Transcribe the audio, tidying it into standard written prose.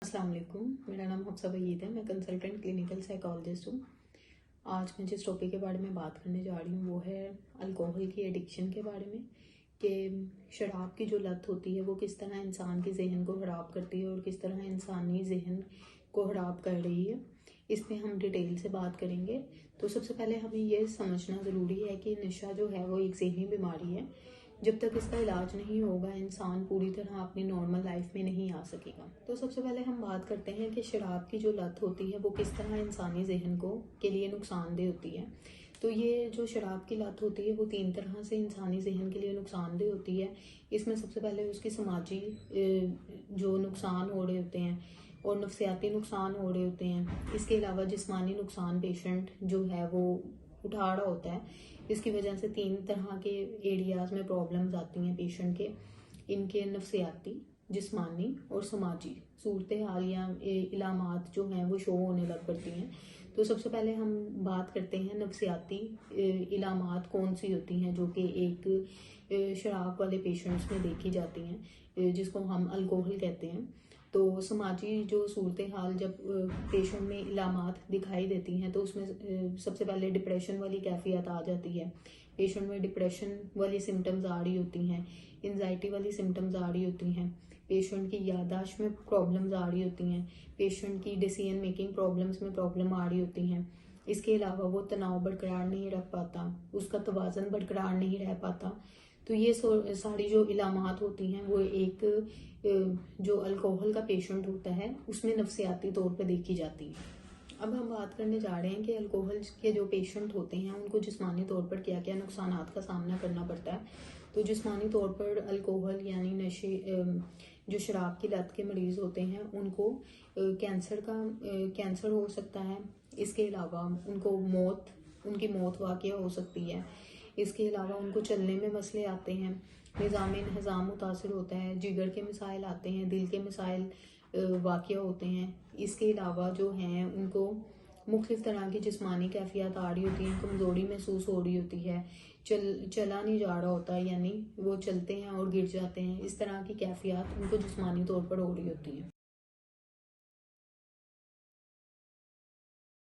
अस्सलाम वालेकुम। मेरा नाम हफ्सा वहीद है। मैं कंसल्टेंट क्लिनिकल साइकोलॉजिस्ट हूँ। आज मैं जिस टॉपिक के बारे में बात करने जा रही हूँ वो है अल्कोहल की एडिक्शन के बारे में, कि शराब की जो लत होती है वो किस तरह इंसान के जहन को ख़राब करती है और किस तरह इंसानी जहन को ख़राब कर रही है। इस पर हम डिटेल से बात करेंगे। तो सबसे पहले हमें ये समझना ज़रूरी है कि नशा जो है वो एक ज़हनी बीमारी है। जब तक इसका इलाज नहीं होगा इंसान पूरी तरह अपनी नॉर्मल लाइफ में नहीं आ सकेगा। तो सबसे पहले हम बात करते हैं कि शराब की जो लत होती है वो किस तरह इंसानी जहन को के लिए नुकसानदेह होती है। तो ये जो शराब की लत होती है वो 3 तरह से इंसानी जहन के लिए नुकसानदेह होती है। इसमें सबसे पहले उसकी समाजी जो नुकसान हो रहे होते हैं और नफ्सियाती नुकसान हो रहे होते हैं। इसके अलावा जिस्मानी नुकसान पेशेंट जो है वो उठा रहा होता है। इसकी वजह से 3 तरह के एरियाज में प्रॉब्लम्स आती हैं पेशेंट के। इनके नफ्सियाती, जिस्मानी और समाजी सूरत हाल या इलामात जो हैं वो शो होने लग पड़ती हैं। तो सबसे पहले हम बात करते हैं नफ्सियाती इलामात कौन सी होती हैं जो कि एक शराब वाले पेशेंट्स में देखी जाती हैं, जिसको हम अल्कोहल कहते हैं। तो समाजी जो सूरत हाल जब पेशेंट में इलामात दिखाई देती हैं तो उसमें सबसे पहले डिप्रेशन वाली कैफियत आ जाती है। पेशेंट में डिप्रेशन वाली सिम्टम्स आ रही होती हैं, एंजाइटी वाली सिम्टम्स आ रही होती हैं, पेशेंट की याददाश्त में प्रॉब्लम्स आ रही होती हैं, पेशेंट की डिसीजन मेकिंग प्रॉब्लम्स में प्रॉब्लम आ रही होती हैं। इसके अलावा वो तनाव बरकरार नहीं रख पाता, उसका तवाज़न बरकरार नहीं रह पाता। तो ये सारी जो इलामात होती हैं वो एक जो अल्कोहल का पेशेंट होता है उसमें नफ्सियाती तौर पे देखी जाती है। अब हम बात करने जा रहे हैं कि अल्कोहल के जो पेशेंट होते हैं उनको जिस्मानी तौर पर क्या क्या नुकसानात का सामना करना पड़ता है। तो जिस्मानी तौर पर अल्कोहल यानी नशे जो शराब की लत के मरीज़ होते हैं उनको कैंसर हो सकता है। इसके अलावा उनको उनकी मौत वाक़या हो सकती है। इसके अलावा उनको चलने में मसले आते हैं, निज़ाम मुतासर होता है, जिगर के मसाइल आते हैं, दिल के मसाइल वाक़या होते हैं। इसके अलावा जो हैं उनको मुख्तलिफ़ तरह की जिस्मानी कैफियत आ रही होती हैं, कमज़ोरी महसूस हो रही होती है, चला नहीं जा रहा होता, यानी वो चलते हैं और गिर जाते हैं। इस तरह की कैफियत उनको जिस्मानी तौर पर हो रही होती हैं।